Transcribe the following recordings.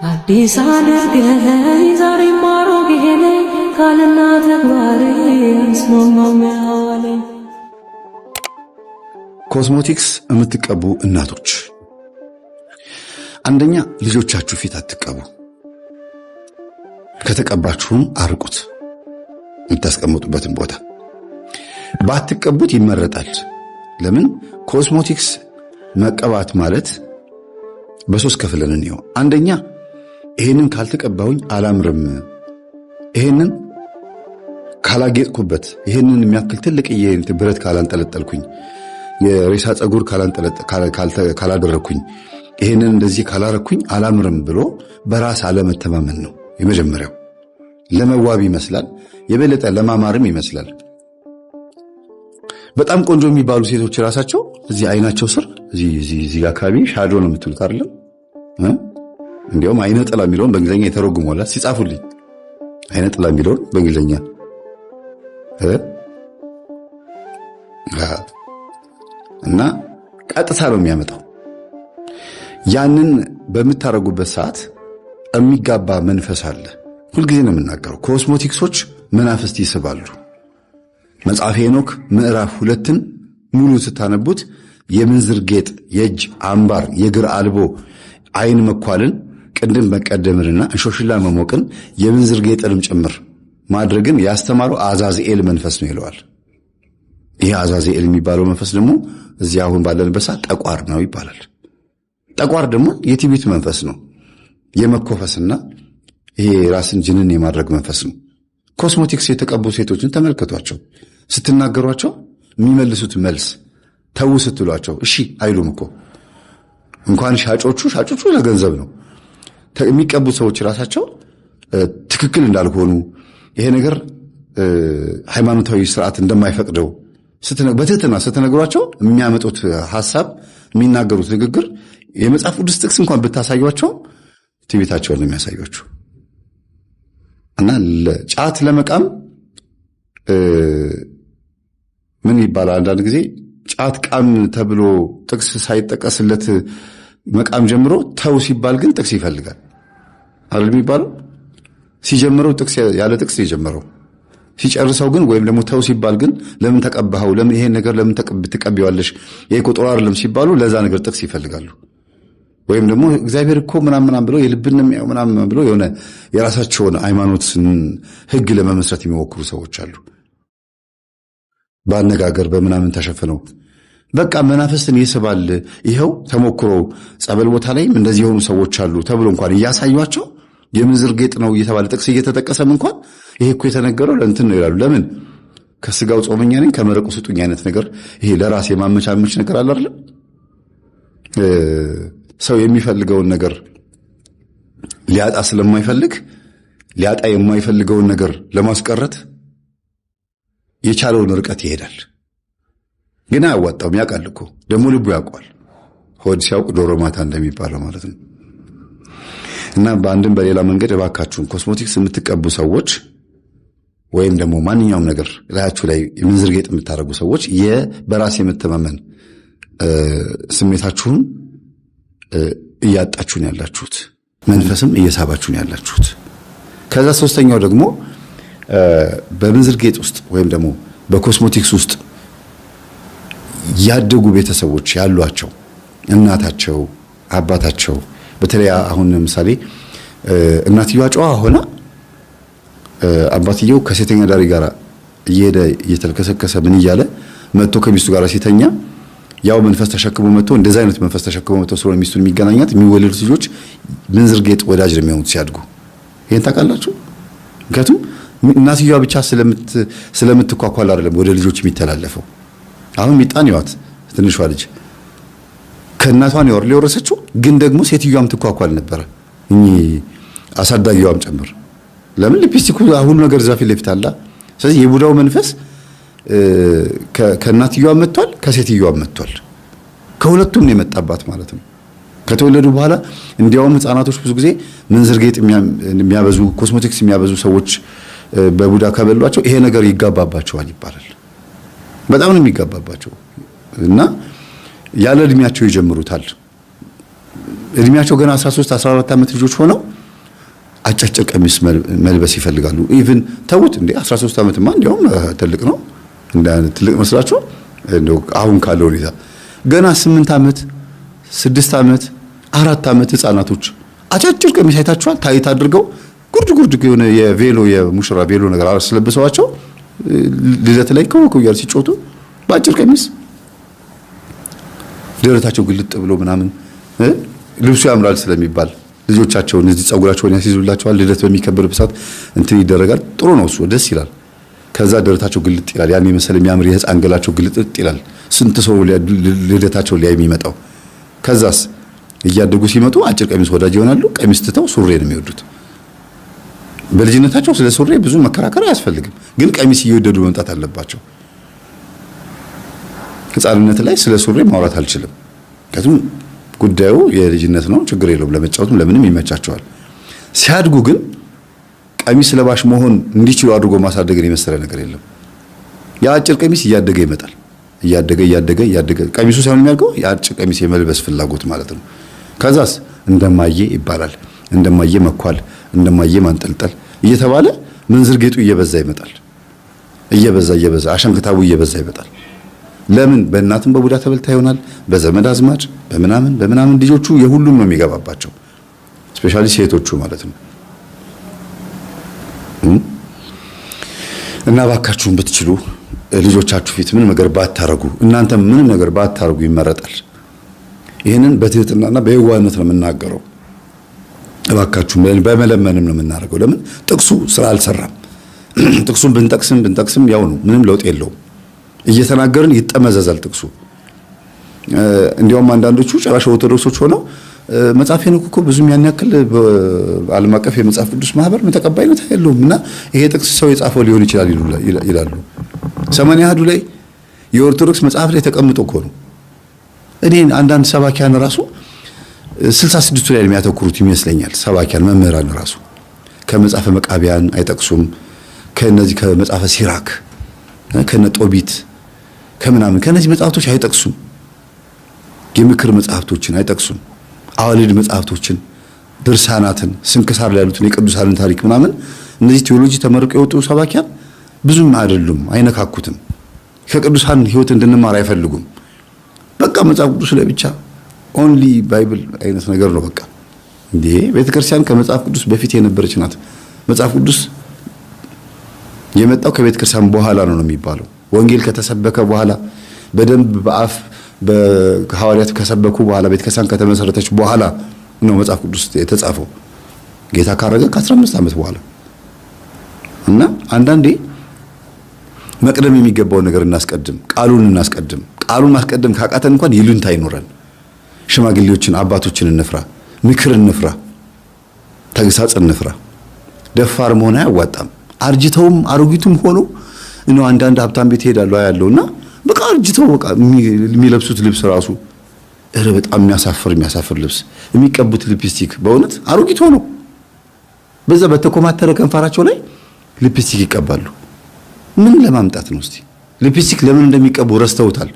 አዲስ አድርገኝ ዛሬ ማሮጌ ነኝ ካልና ተግባሬ ስማማው። ኮስሞቲክስ የምትቀቡ እናቶች፣ አንደኛ ልጆቻችሁ ፊት አትቀቡ። ከተቀባችሁም አርቁት፣ የምታስቀምጡበትን ቦታ ባትቀቡት ይመረጣል። ለምን? ኮስሞቲክስ መቀባት ማለት በሶስት ከፍለን እንየው። አንደኛ ይሄንን ካልተቀባውኝ አላምርም፣ ይሄንን ካላጌጥኩበት፣ ይሄንን የሚያክል ትልቅ ብረት ካላንጠለጠልኩኝ፣ የሬሳ ፀጉር ካላደረኩኝ፣ ይሄንን እንደዚህ ካላረኩኝ አላምርም ብሎ በራስ አለመተማመን ነው የመጀመሪያው። ለመዋብ ይመስላል፣ የበለጠ ለማማርም ይመስላል። በጣም ቆንጆ የሚባሉ ሴቶች ራሳቸው እዚህ አይናቸው ስር እዚህ አካባቢ ሻዶ ነው የምትሉት አይደለም? እንዲያውም አይነ ጥላ የሚለውን በእንግሊዝኛ የተረጉመውላት ሲጻፉልኝ፣ አይነ ጥላ የሚለውን በእንግሊዝኛ እና ቀጥታ ነው የሚያመጣው። ያንን በምታረጉበት ሰዓት የሚጋባ መንፈስ አለ። ሁልጊዜ ነው የምናገረው፣ ኮስሞቲክሶች መናፍስት ይስባሉ። መጽሐፈ ሄኖክ ምዕራፍ 2ን ሙሉ ስታነቡት የምንዝር ጌጥ፣ የእጅ አምባር፣ የእግር አልቦ፣ አይን መኳልን፣ ቅንድም መቀደምንና እንሾሽላ መሞቅን የምንዝር ጌጥንም ጭምር ማድረግን ያስተማረው አዛዝኤል መንፈስ ነው ይለዋል። ይህ አዛዝኤል የሚባለው መንፈስ ደግሞ እዚህ አሁን ባለንበት ሰዓት ጠቋር ነው ይባላል። ጠቋር ደግሞ የትዕቢት መንፈስ ነው፣ የመኮፈስና ይሄ ራስን ጅንን የማድረግ መንፈስ ነው። ኮስሞቲክስ የተቀቡ ሴቶችን ተመልከቷቸው። ስትናገሯቸው የሚመልሱት መልስ፣ ተው ስትሏቸው እሺ አይሉም እኮ። እንኳን ሻጮቹ ለገንዘብ ነው። የሚቀቡት ሰዎች ራሳቸው ትክክል እንዳልሆኑ፣ ይሄ ነገር ሃይማኖታዊ ስርዓት እንደማይፈቅደው በትህትና ስትነግሯቸው የሚያመጡት ሐሳብ፣ የሚናገሩት ንግግር የመጽሐፍ ቅዱስ ጥቅስ እንኳን ብታሳዩቸው ትዕቢታቸውን ነው የሚያሳዩአችሁ። እና ጫት ለመቃም ምን ይባላል? አንዳንድ ጊዜ ጫት ቃም ተብሎ ጥቅስ ሳይጠቀስለት መቃም ጀምሮ ተው ሲባል ግን ጥቅስ ይፈልጋል አይደል የሚባለው? ሲጀምረው ጥቅስ ያለ ጥቅስ የጀመረው ሲጨርሰው ግን ወይም ደግሞ ተው ሲባል ግን ለምን ተቀባኸው፣ ለምን ይሄን ነገር ለምን ትቀቢዋለሽ፣ ይሄ እኮ ጥሩ አይደለም ሲባሉ ለዛ ነገር ጥቅስ ይፈልጋሉ። ወይም ደግሞ እግዚአብሔር እኮ ምናምን ብለው የልብን ነው ምናምን ብለው የሆነ የራሳቸውን ሃይማኖትን ሕግ ለመመስረት የሚሞክሩ ሰዎች አሉ። በአነጋገር በምናምን ተሸፍነው በቃ መናፍስትን ይስባል። ይኸው ተሞክሮ ጸበል ቦታ ላይም እንደዚህ የሆኑ ሰዎች አሉ ተብሎ እንኳን እያሳዩአቸው የምንዝር ጌጥ ነው እየተባለ ጥቅስ እየተጠቀሰም እንኳን ይሄ እኮ የተነገረው ለእንትን ነው ይላሉ። ለምን? ከስጋው ጾመኛ ነኝ ከመረቁ ስጡኝ አይነት ነገር፣ ይሄ ለራስ የማመቻመች ነገር አለ አይደል? ሰው የሚፈልገውን ነገር ሊያጣ ስለማይፈልግ ሊያጣ የማይፈልገውን ነገር ለማስቀረት የቻለውን ርቀት ይሄዳል። ግን አያዋጣውም። ያውቃል እኮ ደግሞ ልቡ ያውቋል። ሆድ ሲያውቅ ዶሮ ማታ እንደሚባለው ማለት ነው። እና በአንድም በሌላ መንገድ እባካችሁን ኮስሞቲክስ የምትቀቡ ሰዎች ወይም ደግሞ ማንኛውም ነገር ላያችሁ ላይ የምንዝር ጌጥ የምታደርጉ ሰዎች በራስ የመተማመን ስሜታችሁን እያጣችሁን ያላችሁት፣ መንፈስም እየሳባችሁን ያላችሁት። ከዛ ሶስተኛው ደግሞ በምንዝር ጌጥ ውስጥ ወይም ደግሞ በኮስሞቲክስ ውስጥ ያደጉ ቤተሰቦች ያሏቸው እናታቸው፣ አባታቸው በተለይ አሁን ለምሳሌ እናትየዋ ጨዋ ሆና አባትየው ከሴተኛ ዳሪ ጋር እየሄደ እየተልከሰከሰ ምን እያለ መጥቶ ከሚስቱ ጋር ሲተኛ ያው መንፈስ ተሸክሞ መጥቶ እንደዛ አይነት መንፈስ ተሸክሞ መጥቶ ስለሆነ ሚስቱን የሚገናኛት የሚወለዱት ልጆች ምንዝር ጌጥ ወዳጅ ነው የሚሆኑት ሲያድጉ። ይሄን ታውቃላችሁ? ምክንያቱም እናትየዋ ብቻ ስለምትኳኳል አይደለም ወደ ልጆች የሚተላለፈው። አሁን ሚጣን ይዋት ትንሿ ልጅ ከእናቷን የወረሰችው ግን ደግሞ ሴትዮዋም ትኳኳል ነበረ፣ አሳዳጊዋም ጭምር። ለምን? ሊፕስቲኩ ሁሉ ነገር እዛ ፊት ለፊት አለ። ስለዚህ የቡዳው መንፈስ ከእናትየዋ መጥቷል፣ ከሴትዮዋ መጥቷል። ከሁለቱም ነው የመጣባት ማለት ነው። ከተወለዱ በኋላ እንዲያውም ህፃናቶች ብዙ ጊዜ ምንዝር ጌጥ የሚያበዙ ኮስሞቲክስ የሚያበዙ ሰዎች በቡዳ ከበሏቸው ይሄ ነገር ይጋባባቸዋል ይባላል። በጣም ነው የሚጋባባቸው እና ያለ እድሜያቸው ይጀምሩታል። እድሜያቸው ገና 13 14 ዓመት ልጆች ሆነው አጫጭር ቀሚስ መልበስ ይፈልጋሉ። ኢቭን ተውት እንዴ 13 ዓመትማ እንዲያውም ትልቅ ነው። እንደ ትልቅ መስላችሁ እንደው አሁን ካለው ሁኔታ ገና 8 ዓመት 6 ዓመት 4 ዓመት ህፃናቶች አጫጭር ቀሚስ አይታችኋል? ታይት አድርገው ጉርድ የሆነ የቬሎ የሙሽራ ቬሎ ነገር አስለብሰዋቸው ልደት ላይ ከወኩ ያር ሲጮቱ በአጭር ቀሚስ ደረታቸው ግልጥ ብሎ ምናምን ልብሱ ያምራል ስለሚባል ልጆቻቸውን እዚህ ጸጉራቸውን ያስይዙላቸዋል። ልደት በሚከበርበት ሰዓት እንትን ይደረጋል። ጥሩ ነው እሱ ደስ ይላል። ከዛ ደረታቸው ግልጥ ይላል። ያን የመሰለ የሚያምር የህፃን ገላቸው ግልጥ ይላል። ስንት ሰው ልደታቸው ላይ የሚመጣው። ከዛስ እያደጉ ሲመጡ አጭር ቀሚስ ወዳጅ ይሆናሉ። ቀሚስ ትተው ሱሪ ነው የሚወዱት። በልጅነታቸው ስለ ሱሪ ብዙ መከራከር አያስፈልግም፣ ግን ቀሚስ እየወደዱ መምጣት አለባቸው። ህፃንነት ላይ ስለ ሱሪ ማውራት አልችልም፣ ምክንያቱም ጉዳዩ የልጅነት ነው። ችግር የለውም፣ ለመጫወትም ለምንም ይመቻቸዋል። ሲያድጉ ግን ቀሚስ ለባሽ መሆን እንዲችሉ አድርጎ ማሳደግን የመሰለ ነገር የለም። የአጭር ቀሚስ እያደገ ይመጣል። እያደገ ቀሚሱ ሳይሆን የሚያድገው የአጭር ቀሚስ የመልበስ ፍላጎት ማለት ነው። ከዛስ እንደማየ ይባላል። እንደማየ መኳል፣ እንደማየ ማንጠልጠል እየተባለ ምንዝር ጌጡ እየበዛ ይመጣል። እየበዛ አሸንክታቡ እየበዛ ይመጣል። ለምን? በእናትም በቡዳ ተበልታ ይሆናል፣ በዘመድ አዝማድ በምናምን ልጆቹ የሁሉም ነው የሚገባባቸው፣ ስፔሻሊ ሴቶቹ ማለት ነው። እና ባካችሁን ብትችሉ ልጆቻችሁ ፊት ምንም ነገር ባታረጉ፣ እናንተ ምንም ነገር ባታረጉ ይመረጣል። ይህንን በትህትናና በየዋህነት ነው የምናገረው። እባካችሁ በመለመንም ነው የምናደርገው። ለምን? ጥቅሱ ስራ አልሰራም። ጥቅሱን ብንጠቅስም ያው ነው፣ ምንም ለውጥ የለውም። እየተናገርን ይጠመዘዛል ጥቅሱ። እንዲያውም አንዳንዶቹ ጭራሽ ኦርቶዶክሶች ሆነው መጽሐፍ ሄኖክ እኮ ብዙም ያን ያክል በዓለም አቀፍ የመጽሐፍ ቅዱስ ማህበር ተቀባይነት የለውም እና ይሄ ጥቅስ ሰው የጻፈው ሊሆን ይችላል ይላሉ። 80 አሐዱ ላይ የኦርቶዶክስ መጽሐፍ ላይ ተቀምጦ እኮ ነው። እኔ አንዳንድ ሰባኪያን ራሱ 66 ላይ የሚያተኩሩት ይመስለኛል። ሰባኪያን መምህራን ራሱ ከመጽሐፈ መቃቢያን አይጠቅሱም። ከነዚህ ከመጽሐፈ ሲራክ ከነጦቢት ከምናምን ከነዚህ መጽሐፍቶች አይጠቅሱም። የምክር መጽሐፍቶችን አይጠቅሱም። አዋልድ መጽሐፍቶችን፣ ድርሳናትን፣ ስንክሳር ላይ ያሉትን የቅዱሳንን ታሪክ ምናምን እነዚህ ቴዎሎጂ ተመርቀው የወጡ ሰባኪያን ብዙም አይደሉም፣ አይነካኩትም። ከቅዱሳን ሕይወት እንድንማር አይፈልጉም። በቃ መጽሐፍ ቅዱስ ላይ ብቻ ኦንሊ ባይብል አይነት ነገር ነው። በቃ እንዴ ቤተክርስቲያን ከመጽሐፍ ቅዱስ በፊት የነበረች ናት። መጽሐፍ ቅዱስ የመጣው ከቤተክርስቲያን በኋላ ነው የሚባለው። ወንጌል ከተሰበከ በኋላ በደንብ በአፍ በሐዋርያት ከሰበኩ በኋላ ቤተክርስቲያን ከተመሰረተች በኋላ ነው መጽሐፍ ቅዱስ የተጻፈው። ጌታ ካረገ ከ15 ዓመት በኋላ እና አንዳንዴ መቅደም የሚገባውን ነገር እናስቀድም፣ ቃሉን እናስቀድም። ቃሉን ማስቀደም ካቃተን እንኳን ይሉንታ አይኖረን። ሽማግሌዎችን አባቶችን እንፍራ፣ ምክር እንፍራ፣ ተግሳጽ እንፍራ። ደፋር መሆን አያዋጣም። አርጅተውም አሮጊቱም ሆኖ ነው አንዳንድ ሀብታም ቤት ሄዳለሁ ያለውና በቃ አርጅተው በቃ የሚለብሱት ልብስ ራሱ በጣም የሚያሳፍር ልብስ፣ የሚቀቡት ሊፕስቲክ በእውነት አሮጊት ሆኖ በዛ በተኮማተረ ከንፈራቸው ላይ ሊፕስቲክ ይቀባሉ። ምን ለማምጣት ነው? እስቲ ሊፕስቲክ ለምን እንደሚቀቡ ረስተውታል።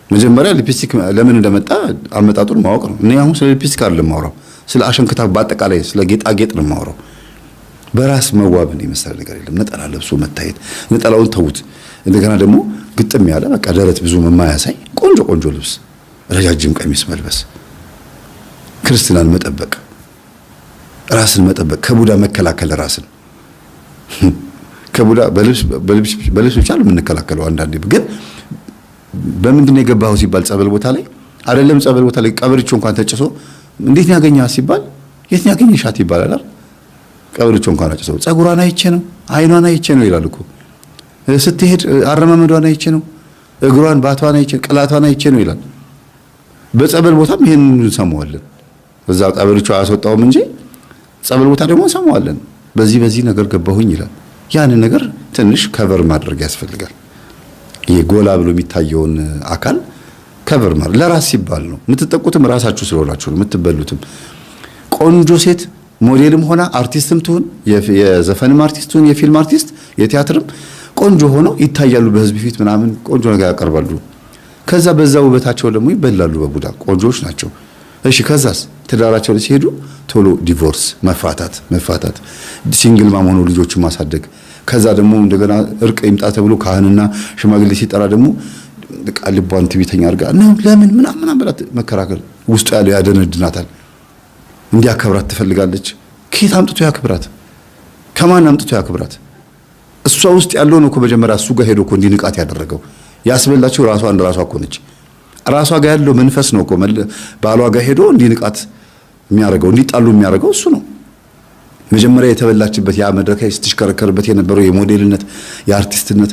መጀመሪያ ሊፕስቲክ ለምን እንደመጣ አመጣጡን ማወቅ ነው። እኔ አሁን ስለ ሊፕስቲክ አይደለም ማውራው፣ ስለ አሸንክታ በአጠቃላይ ስለ ጌጣጌጥ ነው ማውራው። በራስ መዋብን የመሰለ ነገር የለም። ነጠላ ለብሶ መታየት፣ ነጠላውን ተውት። እንደገና ደግሞ ግጥም ያለ በቃ ደረት ብዙ የማያሳይ ቆንጆ ልብስ፣ ረጃጅም ቀሚስ መልበስ፣ ክርስትናን መጠበቅ፣ ራስን መጠበቅ፣ ከቡዳ መከላከል ራስን ከቡዳ በልብስ ብቻ ነው የምንከላከለው። አንዳንዴ ግን በምንድን ነው የገባኸው ሲባል ጸበል ቦታ ላይ አይደለም፣ ጸበል ቦታ ላይ ቀበሪቾ እንኳን ተጭሶ እንዴት ነው ያገኘሃት ሲባል የት ነው ያገኘሻት ይባላል። ቀበሪቾ እንኳን አጭሰው ጸጉሯን አይቼ ነው አይኗን አይቼ ነው ይላል እኮ። ስትሄድ አረማመዷን አይቼ ነው፣ እግሯን ባቷን አይቼ ቅላቷን አይቼ ነው ይላል። በጸበል ቦታም ይሄን እንሰማዋለን። እዛ ቀበሪቾ አያስወጣውም እንጂ ጸበል ቦታ ደግሞ እንሰማዋለን። በዚህ ነገር ገባሁኝ ይላል። ያንን ነገር ትንሽ ከቨር ማድረግ ያስፈልጋል። ይሄ ጎላ ብሎ የሚታየውን አካል ከቨር ማድረግ ለራስ ሲባል ነው። የምትጠቁትም ራሳችሁ ስለሆናችሁ ነው የምትበሉትም። ቆንጆ ሴት ሞዴልም ሆና አርቲስትም ትሁን፣ የዘፈንም አርቲስት ትሁን፣ የፊልም አርቲስት፣ የቲያትርም ቆንጆ ሆነው ይታያሉ በህዝብ ፊት ምናምን ቆንጆ ነገር ያቀርባሉ። ከዛ በዛ ውበታቸው ደግሞ ይበላሉ በቡዳ። ቆንጆዎች ናቸው እሺ ከዛስ ትዳራቸው ላይ ሲሄዱ ቶሎ ዲቮርስ መፋታት ሲንግል ማም ሆኖ ልጆችን ማሳደግ ከዛ ደግሞ እንደገና እርቅ ይምጣ ተብሎ ካህንና ሽማግሌ ሲጠራ ደግሞ ልቧን ትዕቢተኛ አድርጋ ነው ለምን ምናምን ብላት መከራከር ውስጡ ያለው ያደነድናታል እንዲያከብራት ትፈልጋለች ከየት አምጥቶ ያክብራት ከማን አምጥቶ ያክብራት እሷ ውስጥ ያለው ነው እኮ መጀመሪያ እሱ ጋር ሄዶ እኮ እንዲንቃት ያደረገው ያስበላቸው ራሷ እኮ ነች ራሷ ጋር ያለው መንፈስ ነው እኮ ባሏ ጋር ሄዶ እንዲንቃት የሚያደርገው እንዲጣሉ የሚያደርገው እሱ ነው መጀመሪያ የተበላችበት ያ መድረክ ላይ ስትሽከረከርበት የነበረው የሞዴልነት የአርቲስትነት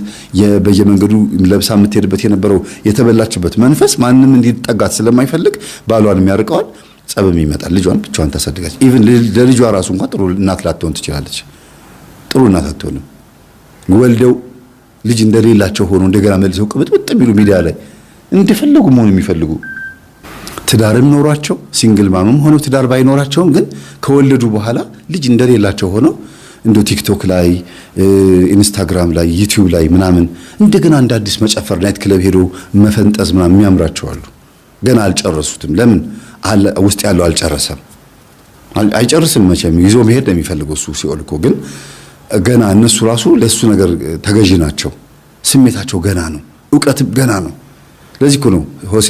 በየመንገዱ ለብሳ የምትሄድበት የነበረው የተበላችበት መንፈስ ማንንም እንዲጠጋት ስለማይፈልግ ባሏን የሚያርቀዋል ጸብም ይመጣል ልጇን ብቻዋን ታሳድጋለች ኢቭን ለልጇ ራሱ እንኳን ጥሩ እናት ላትሆን ትችላለች ጥሩ እናት አትሆንም ወልደው ልጅ እንደሌላቸው ሆኖ እንደገና መልሰው ቅብጥብጥ የሚሉ ሚዲያ ላይ እንደፈለጉ መሆን የሚፈልጉ ትዳርም ኖሯቸው ሲንግል ማምም ሆነው ትዳር ባይኖራቸውም ግን ከወለዱ በኋላ ልጅ እንደሌላቸው ሆነው እንደ ቲክቶክ ላይ ኢንስታግራም ላይ ዩቲዩብ ላይ ምናምን እንደገና እንደ አዲስ መጨፈር ናይት ክለብ ሄዶ መፈንጠዝ ምናምን የሚያምራቸው አሉ ገና አልጨረሱትም ለምን ውስጥ ያለው አልጨረሰም አይጨርስም መቼም ይዞ መሄድ ነው የሚፈልገው እሱ ሲኦል እኮ ግን ገና እነሱ ራሱ ለሱ ነገር ተገዢ ናቸው ስሜታቸው ገና ነው ዕውቀት ገና ነው ለዚህ እኮ ነው ሆሴ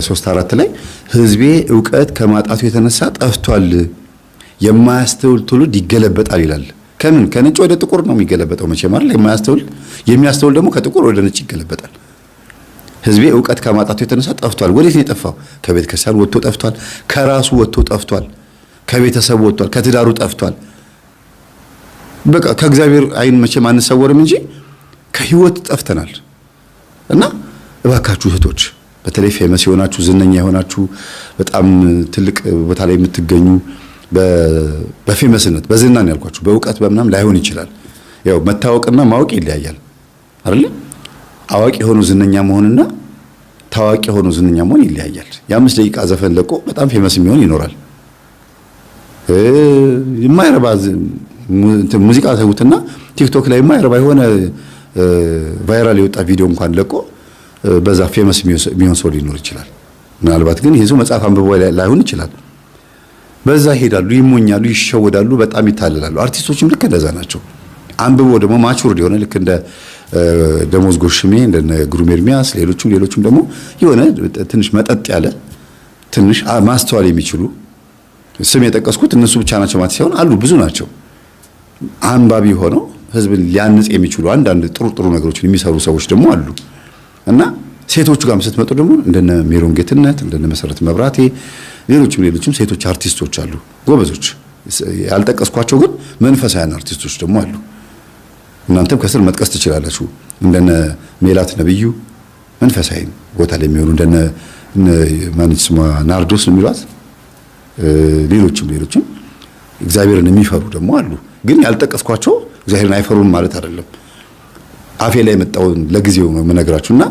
3:4 ላይ ህዝቤ ዕውቀት ከማጣቱ የተነሳ ጠፍቷል የማያስተውል ትውልድ ይገለበጣል ይላል ከነጭ ወደ ጥቁር ነው የሚገለበጠው መቼም አይደል የሚያስተውል ደግሞ ከጥቁር ወደ ነጭ ይገለበጣል ህዝቤ ዕውቀት ከማጣቱ የተነሳ ጠፍቷል ወዴት ነው የጠፋው ከቤተ ክርስቲያን ወጥቶ ጠፍቷል ከራሱ ወጥቶ ጠፍቷል ከቤተሰቡ ወጥቷል ከትዳሩ ጠፍቷል በቃ ከእግዚአብሔር አይን መቼም አንሰወርም እንጂ ከህይወት ጠፍተናል እና እባካችሁ እህቶች በተለይ ፌመስ የሆናችሁ ዝነኛ የሆናችሁ በጣም ትልቅ ቦታ ላይ የምትገኙ በፌመስነት በዝና ነው ያልኳችሁ በዕውቀት በመናም ላይሆን ይችላል ያው መታወቅና ማወቅ ይለያያል አይደል አዋቂ ሆኖ ዝነኛ መሆንና ታዋቂ ሆኖ ዝነኛ መሆን ይለያያል የ5 ደቂቃ ዘፈን ለቆ በጣም ፌመስ የሚሆን ይኖራል የማይረባ ሙዚቃ ተውትና ቲክቶክ ላይ የማይረባ የሆነ ቫይራል የወጣ ቪዲዮ እንኳን ለቆ በዛ ፌመስ የሚሆን ሰው ሊኖር ይችላል ምናልባት ግን ይሄው መጽሐፍ አንብቦ ላይሆን ይችላል በዛ ሄዳሉ ይሞኛሉ ይሸወዳሉ በጣም ይታለላሉ አርቲስቶችም ልክ እንደዛ ናቸው አንብቦ ደግሞ ማቹርድ የሆነ ልክ እንደ ደሞዝ ጎሽሜ እንደ ግሩም ኤርሚያስ ሌሎችም ደግሞ የሆነ ትንሽ መጠጥ ያለ ትንሽ ማስተዋል የሚችሉ ስም የጠቀስኩት እነሱ ብቻ ናቸው ማለት ሳይሆን አሉ ብዙ ናቸው አንባቢ ሆነው ህዝብን ሊያንጽ የሚችሉ አንዳንድ ጥሩ ነገሮችን የሚሰሩ ሰዎች ደግሞ አሉ እና ሴቶቹ ጋርም ስትመጡ ደግሞ እንደነ ሜሮን ጌትነት እንደነ መሰረት መብራቴ ሌሎችም ሴቶች አርቲስቶች አሉ ጎበዞች ያልጠቀስኳቸው ግን መንፈሳውያን አርቲስቶች ደግሞ አሉ እናንተም ከስር መጥቀስ ትችላላችሁ እንደነ ሜላት ነብዩ መንፈሳዊ ቦታ ላይ የሚሆኑ እንደነ ማንስማ ናርዶስ የሚሏት ሌሎችም እግዚአብሔርን የሚፈሩ ደግሞ አሉ ግን ያልጠቀስኳቸው እግዚአብሔርን አይፈሩም ማለት አይደለም አፌ ላይ መጣውን ለጊዜው ነው መነግራችሁና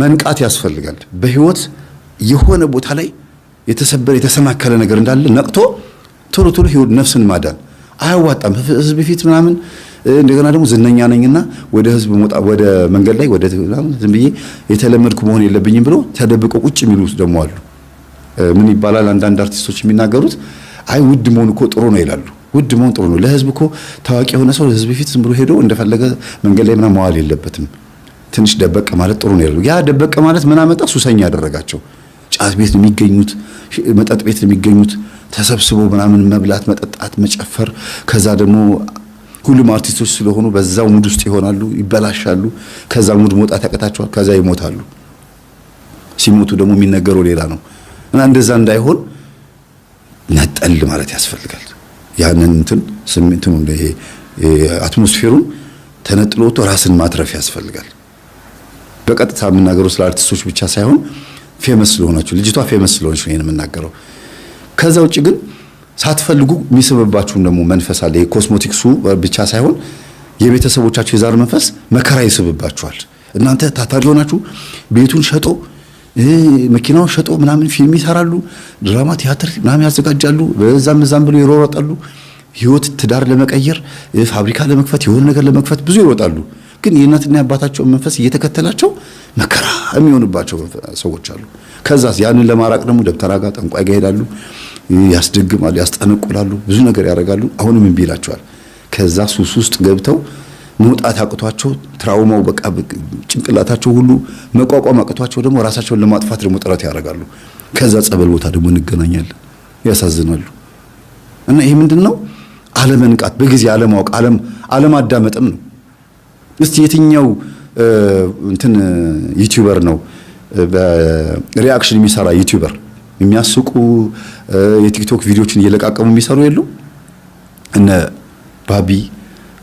መንቃት ያስፈልጋል በህይወት የሆነ ቦታ ላይ የተሰናከለ ነገር እንዳለ ነቅቶ ቶሎ ህይወት ነፍስን ማዳን አያዋጣም ህዝብ ፊት ምናምን እንደገና ደግሞ ዝነኛ ነኝና ወደ ህዝብ ወደ መንገድ ላይ ወደ ዝም ብዬ የተለመድኩ መሆን የለብኝም ብሎ ተደብቆ ቁጭ የሚሉት ደግሞ አሉ ምን ይባላል አንዳንድ አርቲስቶች የሚናገሩት አይ ውድ መሆን እኮ ጥሩ ነው ይላሉ ውድ መሆን ጥሩ ነው ለህዝብ እኮ ታዋቂ የሆነ ሰው ህዝብ ፊት ዝም ብሎ ሄዶ እንደፈለገ መንገድ ላይ ምናምን መዋል የለበትም ትንሽ ደበቅ ማለት ጥሩ ነው ይላሉ ያ ደበቅ ማለት ምን አመጣ ሱሰኛ ያደረጋቸው ጫት ቤት ነው የሚገኙት መጠጥ ቤት ነው የሚገኙት ተሰብስበው ምናምን መብላት መጠጣት መጨፈር ከዛ ደግሞ ሁሉም አርቲስቶች ስለሆኑ በዛው ሙድ ውስጥ ይሆናሉ ይበላሻሉ ከዛ ሙድ መውጣት ያቀታቸዋል ከዛ ይሞታሉ ሲሞቱ ደግሞ የሚነገረው ሌላ ነው እና እንደዛ እንዳይሆን ነጠል ማለት ያስፈልጋል ያንን ስሜቱን እንደ አትሞስፌሩን ተነጥሎ ራስን ማትረፍ ያስፈልጋል በቀጥታ የምናገረው ስለ አርቲስቶች ብቻ ሳይሆን ፌመስ ስለሆናችሁ ልጅቷ ፌመስ ስለሆነች ነው የምናገረው ከዛ ውጪ ግን ሳትፈልጉ የሚስብባችሁን ደግሞ መንፈስ አለ የኮስሞቲክሱ ብቻ ሳይሆን የቤተሰቦቻችሁ የዛር መንፈስ መከራ ይስብባችኋል እናንተ ታታሪ ሆናችሁ ቤቱን ሸጦ መኪናውን ሸጦ ምናምን ፊልም ይሰራሉ ድራማ ቲያትር ምናምን ያዘጋጃሉ በዛም ብሎ ይሮጣሉ ህይወት ትዳር ለመቀየር ፋብሪካ ለመክፈት የሆነ ነገር ለመክፈት ብዙ ይሮጣሉ ግን የእናትና የአባታቸው መንፈስ እየተከተላቸው መከራ የሚሆንባቸው ሰዎች አሉ። ከዛስ ያንን ለማራቅ ደግሞ ደብተራ ጋር ጠንቋይ ጋር ይሄዳሉ፣ ያስደግማሉ፣ ያስጠነቁላሉ፣ ብዙ ነገር ያደርጋሉ። አሁንም እምቢ ይላቸዋል። ከዛ ሱስ ውስጥ ገብተው መውጣት አቅቷቸው ትራውማው በቃ ጭንቅላታቸው ሁሉ መቋቋም አቅቷቸው ደግሞ ራሳቸውን ለማጥፋት ደግሞ ጥረት ያደርጋሉ። ከዛ ጸበል ቦታ ደግሞ እንገናኛለን። ያሳዝናሉ። እና ይሄ ምንድነው? አለመንቃት፣ በጊዜ አለማወቅ፣ አለማዳመጥም ነው። እስቲ የትኛው እንትን ዩቲዩበር ነው በሪአክሽን የሚሰራ ዩቲዩበር የሚያስቁ የቲክቶክ ቪዲዮችን እየለቃቀሙ የሚሰሩ የሉ? እነ ባቢ፣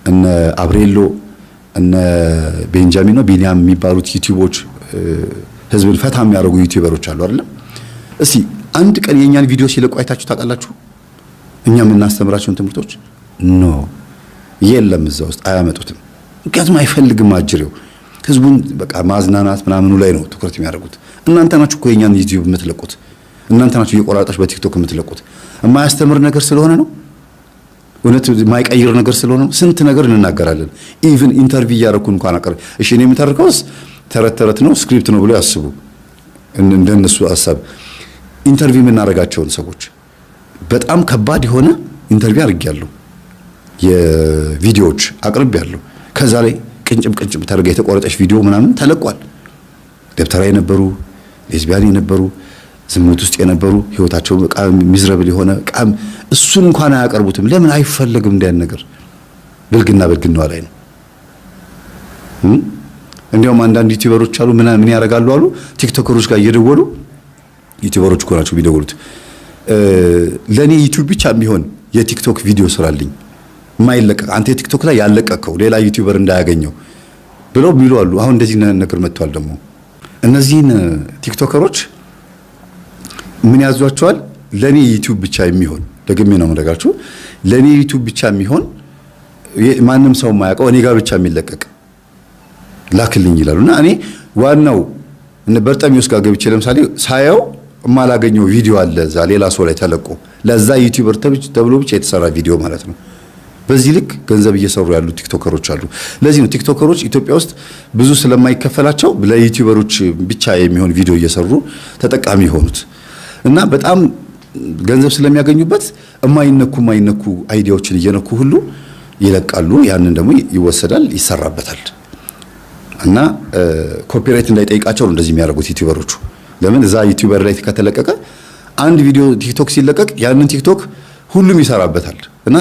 እነ አብሬሎ፣ እነ ቤንጃሚን ቢኒያም የሚባሉት ዩቲዩቦች ህዝብን ፈታ የሚያደርጉ ዩቲዩበሮች አሉ አይደለም? እስቲ አንድ ቀን የኛን ቪዲዮ ሲለቁ አይታችሁ ታውቃላችሁ? እኛ የምናስተምራቸውን ትምህርቶች ኖ የለም፣ እዛ ውስጥ አያመጡትም። ምክንያቱም አይፈልግም አጅሬው። ህዝቡን በቃ ማዝናናት ምናምኑ ላይ ነው ትኩረት የሚያደርጉት። እናንተ ናችሁ እኮ የኛን ዩቲዩብ የምትለቁት፣ እናንተ ናችሁ እየቆራረጣችሁ በቲክቶክ የምትለቁት። የማያስተምር ነገር ስለሆነ ነው፣ እውነት የማይቀይር ነገር ስለሆነ ነው። ስንት ነገር እንናገራለን። ኢቭን ኢንተርቪው እያደረኩ እንኳን አቀር እሺ፣ እኔ የምታርከውስ ተረት ነው ስክሪፕት ነው ብሎ ያስቡ። እንደነሱ ሐሳብ ኢንተርቪው የምናደርጋቸውን ሰዎች በጣም ከባድ የሆነ ኢንተርቪው አድርጌያለሁ፣ የቪዲዮዎች አቅርቤያለሁ። ከዛ ላይ ቅንጭብ ተደርጋ የተቆረጠች ቪዲዮ ምናምን ተለቋል። ደብተራ የነበሩ ሌዝቢያን የነበሩ ዝሙት ውስጥ የነበሩ ህይወታቸው በቃ ሚዝረብል የሆነ ቃም እሱን እንኳን አያቀርቡትም። ለምን አይፈልግም? እንዲያን ነገር ብልግናው ላይ ነው። እንዲያውም አንዳንድ ዩቲዩበሮች አሉ ምን ያደርጋሉ አሉ ቲክቶከሮች ጋር እየደወሉ ዩቲዩበሮች እኮ ናቸው የሚደውሉት፣ ለኔ ዩቲዩብ ብቻ የሚሆን የቲክቶክ ቪዲዮ ስራልኝ የማይለቀቅ አንተ የቲክቶክ ላይ ያለቀቀው ሌላ ዩቲዩበር እንዳያገኘው ብለው የሚሉ አሉ። አሁን እንደዚህ ነገር መጥቷል። ደግሞ እነዚህን ቲክቶከሮች ምን ያዟቸዋል? ለኔ ዩቲዩብ ብቻ የሚሆን ደግሜ ነው የምነግራችሁ፣ ለኔ ዩቲዩብ ብቻ የሚሆን ማንም ሰው የማያውቀው እኔ ጋር ብቻ የሚለቀቅ ላክልኝ ይላሉና እኔ ዋናው እነ በርጠሚውስ ጋር ገብቼ ለምሳሌ ሳየው የማላገኘው ቪዲዮ አለ እዛ ሌላ ሰው ላይ ተለቆ ለዛ ዩቲዩበር ተብሎ ብቻ የተሰራ ቪዲዮ ማለት ነው። በዚህ ልክ ገንዘብ እየሰሩ ያሉ ቲክቶከሮች አሉ። ለዚህ ነው ቲክቶከሮች ኢትዮጵያ ውስጥ ብዙ ስለማይከፈላቸው ለዩቲዩበሮች ብቻ የሚሆን ቪዲዮ እየሰሩ ተጠቃሚ ሆኑት እና በጣም ገንዘብ ስለሚያገኙበት የማይነኩ አይዲያዎችን እየነኩ ሁሉ ይለቃሉ። ያንን ደግሞ ይወሰዳል፣ ይሰራበታል እና ኮፒራይት እንዳይጠይቃቸው ነው እንደዚህ የሚያደርጉት ዩቲዩበሮቹ። ለምን እዛ ዩቲዩበር ላይ ከተለቀቀ አንድ ቪዲዮ ቲክቶክ ሲለቀቅ ያንን ቲክቶክ ሁሉም ይሰራበታል እና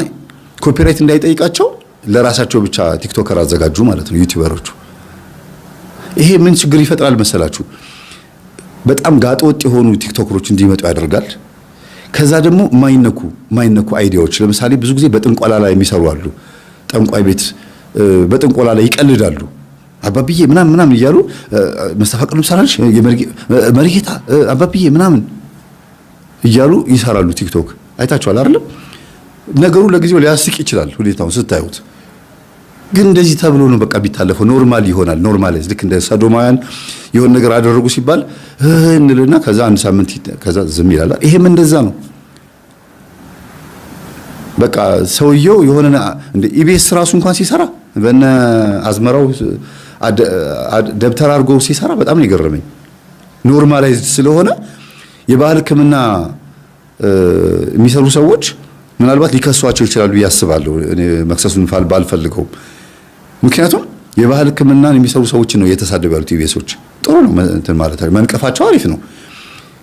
ኮፒራይት እንዳይጠይቃቸው ለራሳቸው ብቻ ቲክቶከር አዘጋጁ ማለት ነው ዩቲዩበሮቹ። ይሄ ምን ችግር ይፈጥራል መሰላችሁ? በጣም ጋጠወጥ የሆኑ ቲክቶከሮች እንዲመጡ ያደርጋል። ከዛ ደግሞ ማይነኩ አይዲያዎች ለምሳሌ ብዙ ጊዜ በጥንቆላ ላይ የሚሰሩ አሉ። ጠንቋይ ቤት በጥንቆላ ላይ ይቀልዳሉ። አባብዬ ምናምን እያሉ መስተፋቅር ምሳራልሽ መሪጌታ አባብዬ ምናምን እያሉ ይሰራሉ። ቲክቶክ አይታችኋል አይደል? ነገሩ ለጊዜው ሊያስቅ ይችላል ሁኔታውን ስታዩት፣ ግን እንደዚህ ተብሎ ነው በቃ ቢታለፈው ኖርማል ይሆናል። ኖርማላይዝ ልክ እንደ ሰዶማውያን የሆነ ነገር አደረጉ ሲባል እንልና ከዛ አንድ ሳምንት ከዛ ዝም ይላል። ይሄም እንደዛ ነው። በቃ ሰውየው የሆነ እንደ ኢቢኤስ ራሱ እንኳን ሲሰራ በእነ አዝመራው ደብተር አድርጎ ሲሰራ በጣም ነው የገረመኝ። ኖርማላይዝ ስለሆነ የባህል ሕክምና የሚሰሩ ሰዎች ምናልባት ሊከሷቸው ይችላሉ ያስባሉ። እኔ መክሰሱን ባልፈልገውም፣ ምክንያቱም የባህል ሕክምናን የሚሰሩ ሰዎችን ነው እየተሳደቡ ያሉት ኢቢኤሶች። ጥሩ ነው እንትን ማለት መንቀፋቸው አሪፍ ነው።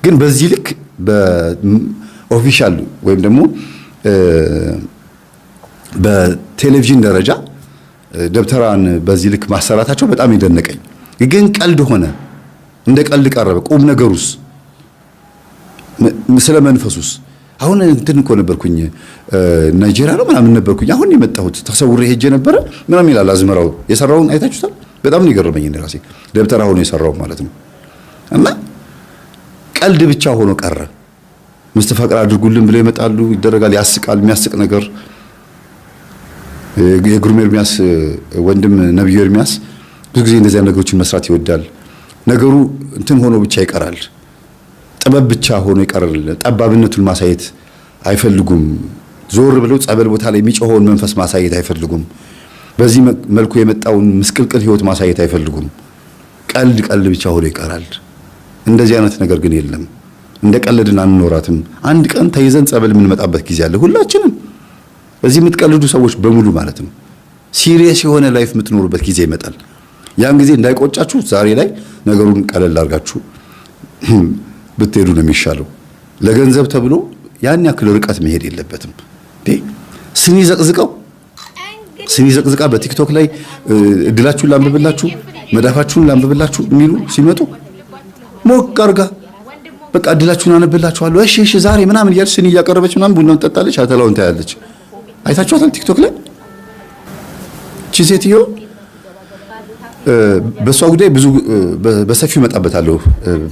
ግን በዚህ ልክ በኦፊሻል ወይም ደግሞ በቴሌቪዥን ደረጃ ደብተራን በዚህ ልክ ማሰራታቸው በጣም ይደነቀኝ። ግን ቀልድ ሆነ፣ እንደ ቀልድ ቀረበ። ቁም ነገሩስ ስለ መንፈሱስ አሁን እንትን እኮ ነበርኩኝ ናይጄሪያ ነው ምናምን ነበርኩኝ። አሁን የመጣሁት ተሰውሬ ሄጄ ነበረ ምናምን ይላል አዝመራው። የሰራውን አይታችሁታል? በጣም ነው የገረመኝ እኔ ራሴ ደብተራ ሆኖ የሰራው ማለት ነው። እና ቀልድ ብቻ ሆኖ ቀረ። መስተፋቅር አድርጉልን ብለው ይመጣሉ፣ ይደረጋል፣ ያስቃል። የሚያስቅ ነገር የግሩም ኤርሚያስ ወንድም ነብዩ ኤርሚያስ ብዙ ጊዜ እንደዚህ ነገሮችን መስራት ይወዳል። ነገሩ እንትን ሆኖ ብቻ ይቀራል፣ ጥበብ ብቻ ሆኖ ይቀራል። ጠባብነቱን ማሳየት አይፈልጉም። ዞር ብለው ጸበል ቦታ ላይ የሚጮኸውን መንፈስ ማሳየት አይፈልጉም። በዚህ መልኩ የመጣውን ምስቅልቅል ህይወት ማሳየት አይፈልጉም። ቀልድ ብቻ ሆኖ ይቀራል። እንደዚህ አይነት ነገር ግን የለም። እንደ ቀልድን አንኖራትም። አንድ ቀን ተይዘን ጸበል የምንመጣበት ጊዜ አለ። ሁላችንም እዚህ የምትቀልዱ ሰዎች በሙሉ ማለት ነው ሲሪየስ የሆነ ላይፍ የምትኖሩበት ጊዜ ይመጣል። ያን ጊዜ እንዳይቆጫችሁ ዛሬ ላይ ነገሩን ቀለል አድርጋችሁ ብትሄዱ ነው የሚሻለው። ለገንዘብ ተብሎ ያን ያክል ርቀት መሄድ የለበትም። ስኒ ዘቅዝቃ በቲክቶክ ላይ እድላችሁን ላንብብላችሁ፣ መዳፋችሁን ላንብብላችሁ የሚሉ ሲመጡ ሞቅ አድርጋ በቃ እድላችሁን አነብላችኋለሁ እሺ ዛሬ ምናምን እያለች ስኒ እያቀረበች ምናምን ቡናውን ጠጣለች፣ አተላውን ታያለች። አይታችኋታል ቲክቶክ ላይ እቺ ሴትዮ። በሷ ጉዳይ ብዙ በሰፊው መጣበታለሁ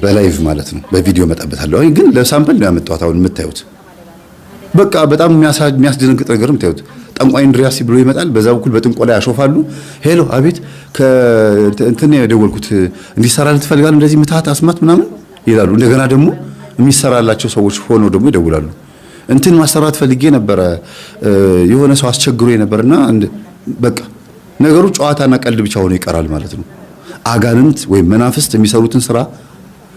በላይቭ ማለት ነው፣ በቪዲዮ መጣበታለሁ። አይ ግን ለሳምፕል ነው ያመጣሁት። አሁን የምታዩት በቃ በጣም የሚያስደነግጥ ነገር የምታዩት ጠንቋይ እንድሪያስ ብሎ ይመጣል። በዛ በኩል በጥንቆላ ያሾፋሉ። ሄሎ አቤት ከእንትን የደወልኩት እንዲሰራልህ ትፈልጋለህ እንደዚህ ምታት አስማት ምናምን ይላሉ። እንደገና ደግሞ የሚሰራላቸው ሰዎች ሆነው ደግሞ ይደውላሉ። እንትን ማሰራት ፈልጌ ነበረ የሆነ ሰው አስቸግሮኝ ነበርና በቃ ነገሩ ጨዋታና ቀልድ ብቻ ሆኖ ይቀራል ማለት ነው። አጋንንት ወይም መናፍስት የሚሰሩትን ስራ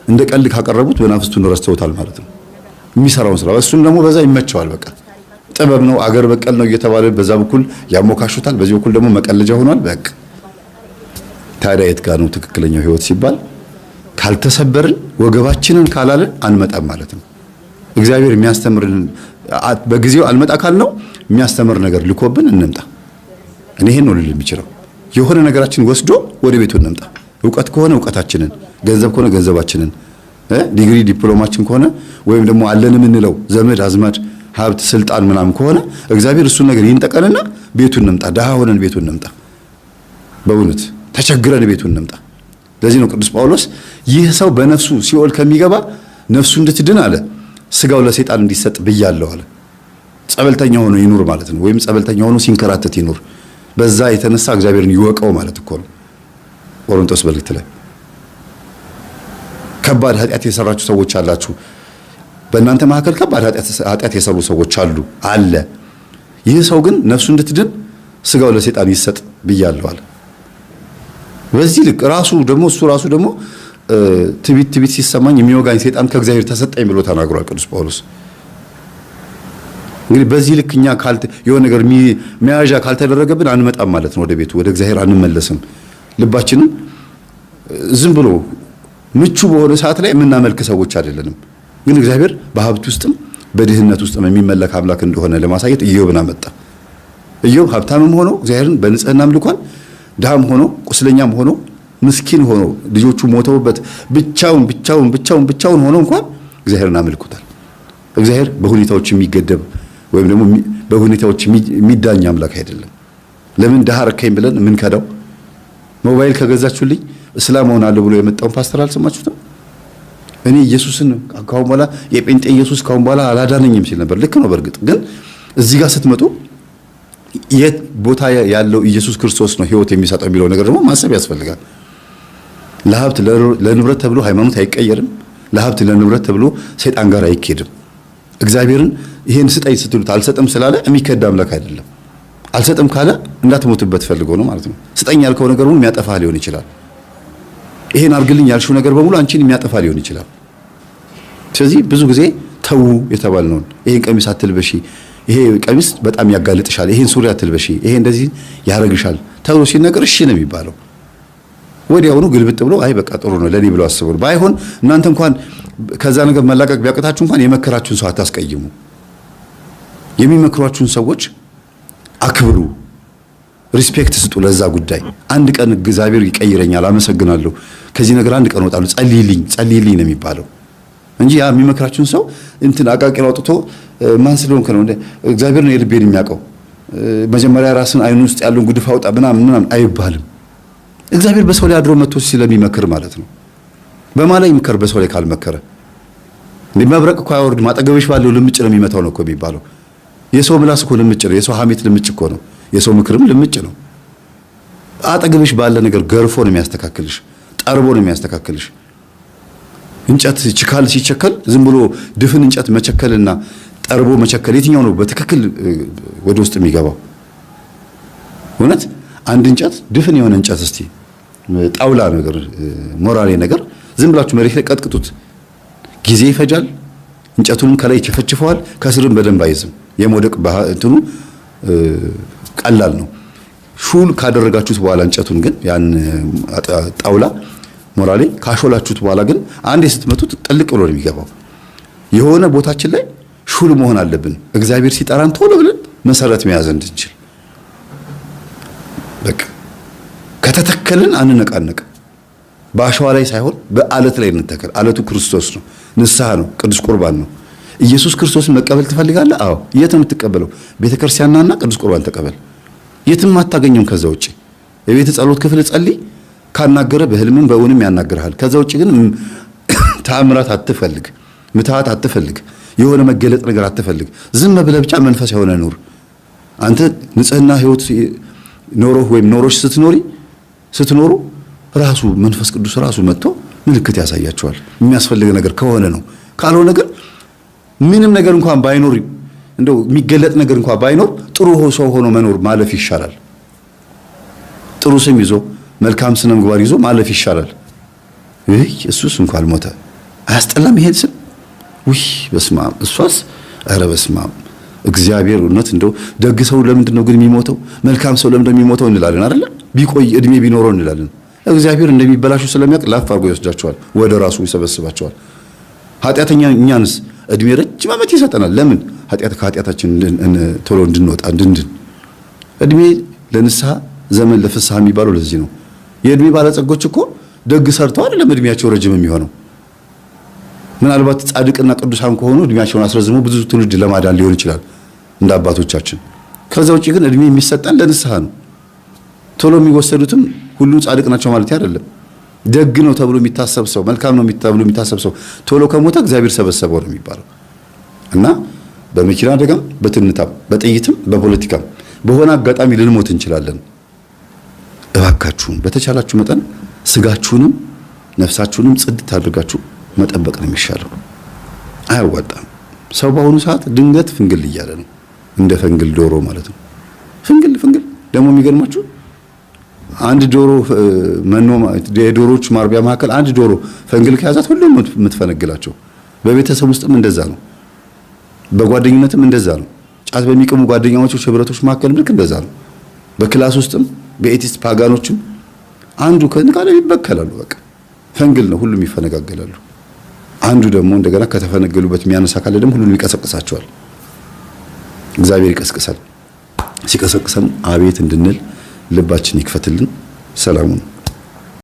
እንደ ቀልድ ካቀረቡት መናፍስቱን ረስተውታል ማለት ነው። የሚሰራውን ስራ እሱም ደግሞ በዛ ይመቸዋል። በቃ ጥበብ ነው አገር በቀል ነው እየተባለ በዛ በኩል ያሞካሹታል፣ በዚህ በኩል ደግሞ መቀለጃ ሆኗል። በቃ ታዲያ የት ጋር ነው ትክክለኛው ህይወት ሲባል ካልተሰበርን ወገባችንን ካላለን አንመጣም ማለት ነው። እግዚአብሔር የሚያስተምርን በጊዜው አልመጣ ካልነው የሚያስተምር ነገር ልኮብን እንምጣ። እኔ ይሄን ነው ልል የሚችለው። የሆነ ነገራችን ወስዶ ወደ ቤቱ እንምጣ። ዕውቀት ከሆነ ዕውቀታችንን፣ ገንዘብ ከሆነ ገንዘባችንን፣ ዲግሪ ዲፕሎማችን ከሆነ ወይም ደግሞ አለን የምንለው ዘመድ አዝማድ ሀብት ስልጣን ምናምን ከሆነ እግዚአብሔር እሱን ነገር ይንጠቀንና ቤቱን እንምጣ። ደሃ ሆነን ቤቱን እንምጣ። በእውነት ተቸግረን ቤቱን እንምጣ። ለዚህ ነው ቅዱስ ጳውሎስ ይህ ሰው በነፍሱ ሲኦል ከሚገባ ነፍሱ እንድትድን አለ ስጋው ለሰይጣን እንዲሰጥ ብያለሁ አለ። ጸበልተኛ ሆኖ ይኑር ማለት ነው። ወይም ጸበልተኛ ሆኖ ሲንከራተት ይኑር። በዛ የተነሳ እግዚአብሔርን ይወቀው ማለት እኮ ነው። ቆሮንቶስ መልእክት ላይ ከባድ ኃጢአት የሰራችሁ ሰዎች አላችሁ። በእናንተ መካከል ከባድ ኃጢአት የሰሩ ሰዎች አለ። ይህ ሰው ግን ነፍሱ እንድትድን ስጋው ለሰይጣን ይሰጥ ብያለሁ አለ። በዚህ ልክ እሱ ራሱ ደግሞ ትቢት ሲሰማኝ የሚወጋኝ ሰይጣን ከእግዚአብሔር ተሰጠኝ ብሎ ተናግሯል ቅዱስ ጳውሎስ። እንግዲህ በዚህ ልክ እኛ የሆነ ነገር መያዣ ካልተደረገብን አንመጣም ማለት ነው። ወደ ቤቱ ወደ እግዚአብሔር አንመለስም። ልባችንን ዝም ብሎ ምቹ በሆነ ሰዓት ላይ የምናመልክ ሰዎች አይደለንም። ግን እግዚአብሔር በሀብት ውስጥም በድህነት ውስጥም የሚመለክ አምላክ እንደሆነ ለማሳየት ኢዮብን አመጣ። ኢዮብ ሀብታምም ሆኖ እግዚአብሔርን በንጽህና አምልኳል። ድሃም ሆኖ ቁስለኛም ሆኖ ምስኪን ሆኖ ልጆቹ ሞተውበት ብቻውን ሆኖ እንኳን እግዚአብሔርን አመልኩታል። እግዚአብሔር በሁኔታዎች የሚገደብ ወይም ደግሞ በሁኔታዎች የሚዳኝ አምላክ አይደለም። ለምን ድሃ አረካኝ ብለን የምንከዳው? ሞባይል ከገዛችሁልኝ እስላም ሆናለሁ ብሎ የመጣውን ፓስተር አልሰማችሁትም? እኔ ኢየሱስን ካሁን በኋላ የጴንጤ ኢየሱስ ካሁን በኋላ አላዳነኝም ሲል ነበር። ልክ ነው። በእርግጥ ግን እዚህ ጋር ስትመጡ የት ቦታ ያለው ኢየሱስ ክርስቶስ ነው ህይወት የሚሰጠው የሚለው ነገር ደግሞ ማሰብ ያስፈልጋል። ለሀብት ለንብረት ተብሎ ሃይማኖት አይቀየርም። ለሀብት ለንብረት ተብሎ ሰይጣን ጋር አይኬድም። እግዚአብሔርን ይሄን ስጠኝ ስትሉት አልሰጥም ስላለ የሚከዳ አምላክ አይደለም። አልሰጥም ካለ እንዳትሞትበት ፈልጎ ነው ማለት ነው። ስጠኝ ያልከው ነገር ሁሉ የሚያጠፋ ሊሆን ይችላል። ይሄን አርግልኝ ያልሽው ነገር በሙሉ አንቺን የሚያጠፋ ሊሆን ይችላል። ስለዚህ ብዙ ጊዜ ተው የተባልነው ይሄን ቀሚስ አትልበሺ፣ ይሄ ቀሚስ በጣም ያጋልጥሻል፣ ይሄን ሱሪ አትልበሺ፣ ይሄ እንደዚህ ያረግሻል ተብሎ ሲነገር እሺ ነው የሚባለው። ወዲያውኑ ግልብጥ ብሎ አይ በቃ ጥሩ ነው ለኔ ብሎ አስበው። ባይሆን እናንተ እንኳን ከዛ ነገር መላቀቅ ቢያቀታችሁ እንኳን የመከራችሁን ሰው አታስቀይሙ። የሚመክሯችሁን ሰዎች አክብሩ፣ ሪስፔክት ስጡ ለዛ ጉዳይ። አንድ ቀን እግዚአብሔር ይቀይረኛል አመሰግናለሁ፣ ከዚህ ነገር አንድ ቀን እወጣለሁ፣ ጸልይልኝ ነው የሚባለው እንጂ ያ የሚመክራችሁን ሰው እንትን አቃቂር አውጥቶ ማን ስለሆንክ ነው እግዚአብሔር ነው የልቤን የሚያውቀው፣ መጀመሪያ ራስን አይኑ ውስጥ ያለውን ጉድፍ አውጣ ምናምን አይባልም። እግዚአብሔር በሰው ላይ አድሮ መጥቶ ስለሚመክር ማለት ነው። በማን ላይ ይመከር? በሰው ላይ ካልመከረ መብረቅ እኮ አይወርድም፣ አጠገብሽ ባለው ልምጭ ነው የሚመታው ነው እኮ የሚባለው። የሰው ምላስ እኮ ልምጭ ነው፣ የሰው ሐሜት ልምጭ እኮ ነው፣ የሰው ምክርም ልምጭ ነው። አጠገብሽ ባለ ነገር ገርፎ ነው የሚያስተካክልሽ፣ ጠርቦ ነው የሚያስተካክልሽ። እንጨት ችካል ሲቸከል ዝም ብሎ ድፍን እንጨት መቸከልና ጠርቦ መቸከል የትኛው ነው በትክክል ወደ ውስጥ የሚገባው? እውነት አንድ እንጨት ድፍን የሆነ እንጨት እስቲ ጣውላ ነገር ሞራሌ ነገር ዝም ብላችሁ መሬት ላይ ቀጥቅጡት። ጊዜ ይፈጃል። እንጨቱንም ከላይ ይቸፈችፈዋል፣ ከስርም በደንብ አይዝም። የመውደቅ እንትኑ ቀላል ነው። ሹል ካደረጋችሁት በኋላ እንጨቱን ግን ያን ጣውላ ሞራሌ ካሾላችሁት በኋላ ግን አንዴ ስትመቱት ጥልቅ ብሎ ነው የሚገባው። የሆነ ቦታችን ላይ ሹል መሆን አለብን። እግዚአብሔር ሲጠራን ቶሎ ብለን መሰረት መያዝ እንድንችል። በቃ ከተተከልን አንነቃነቅ። በአሸዋ ላይ ሳይሆን በአለት ላይ እንተከል። አለቱ ክርስቶስ ነው፣ ንስሐ ነው፣ ቅዱስ ቁርባን ነው። ኢየሱስ ክርስቶስን መቀበል ትፈልጋለህ? አዎ። የት ነው የምትቀበለው? ቤተክርስቲያንና ቅዱስ ቁርባን ተቀበል። የትም አታገኘውም ከዛ ውጪ። የቤተ ጸሎት ክፍል ጸልይ፣ ካናገረ በህልምም በእውንም ያናግርሃል። ከዛ ውጪ ግን ተአምራት አትፈልግ፣ ምትሃት አትፈልግ፣ የሆነ መገለጥ ነገር አትፈልግ። ዝም ብለህ ብቻ መንፈስ የሆነ ኑር። አንተ ንጽህና ህይወት ኖሮህ ወይም ኖሮሽ ስትኖሩ ራሱ መንፈስ ቅዱስ ራሱ መጥቶ ምልክት ያሳያቸዋል። የሚያስፈልግ ነገር ከሆነ ነው። ካልሆነ ግን ምንም ነገር እንኳን ባይኖር እንደው የሚገለጥ ነገር እንኳን ባይኖር ጥሩ ሰው ሆኖ መኖር ማለፍ ይሻላል። ጥሩ ስም ይዞ መልካም ስነ ምግባር ይዞ ማለፍ ይሻላል። እሱስ እንኳን ሞተ አያስጠላም? ይሄን ስም በስማም እሷስ ኧረ በስማም እግዚአብሔር እውነት እንደው ደግ ሰው ለምንድን ነው ግን የሚሞተው? መልካም ሰው ለምንድን ነው የሚሞተው እንላለን አይደል? ቢቆይ እድሜ ቢኖረው እንላለን። እግዚአብሔር እንደሚበላሹ ስለሚያውቅ ላፍ አድርጎ ይወስዳቸዋል፣ ወደ ራሱ ይሰበስባቸዋል። ኃጢአተኛ እኛንስ እድሜ ረጅም ዓመት ይሰጠናል። ለምን? ከኃጢአታችን ቶሎ እንድንወጣ እንድንድን። እድሜ ለንስሐ ዘመን ለፍስሐ የሚባለው ለዚህ ነው። የእድሜ ባለጸጎች እኮ ደግ ሰርተው አይደለም እድሜያቸው ረጅም የሚሆነው። ምናልባት ጻድቅና ቅዱሳን ከሆኑ እድሜያቸውን አስረዝሞ ብዙ ትውልድ ለማዳን ሊሆን ይችላል እንደ አባቶቻችን። ከዛ ውጪ ግን እድሜ የሚሰጠን ለንስሐ ነው። ቶሎ የሚወሰዱትም ሁሉ ጻድቅ ናቸው ማለት አይደለም። ደግ ነው ተብሎ የሚታሰብ ሰው፣ መልካም ነው ተብሎ የሚታሰብ ሰው ቶሎ ከሞተ እግዚአብሔር ሰበሰበው ነው የሚባለው። እና በመኪና አደጋም፣ በትንታም፣ በጥይትም፣ በፖለቲካም በሆነ አጋጣሚ ልንሞት እንችላለን። እባካችሁን በተቻላችሁ መጠን ስጋችሁንም ነፍሳችሁንም ጽድት አድርጋችሁ መጠበቅ ነው የሚሻለው። አያዋጣም። ሰው በአሁኑ ሰዓት ድንገት ፍንግል እያለ ነው፣ እንደ ፈንግል ዶሮ ማለት ነው። ፍንግል ደግሞ የሚገርማችሁ አንድ ዶሮ መኖ የዶሮዎች ማርቢያ መካከል አንድ ዶሮ ፈንግል ከያዛት ሁሉም የምትፈነግላቸው። በቤተሰብ ውስጥም እንደዛ ነው፣ በጓደኝነትም እንደዛ ነው። ጫት በሚቅሙ ጓደኛሞች ህብረቶች መካከል ልክ እንደዛ ነው። በክላስ ውስጥም በኤቲስት ፓጋኖችም አንዱ ከንካለ ይበከላሉ። በቃ ፈንግል ነው፣ ሁሉም ይፈነጋገላሉ። አንዱ ደግሞ እንደገና ከተፈነገሉበት የሚያነሳ ካለ ደግሞ ሁሉንም ይቀሰቅሳቸዋል። እግዚአብሔር ይቀስቅሳል። ሲቀሰቅሰን አቤት እንድንል ልባችን ይክፈትልን። ሰላሙን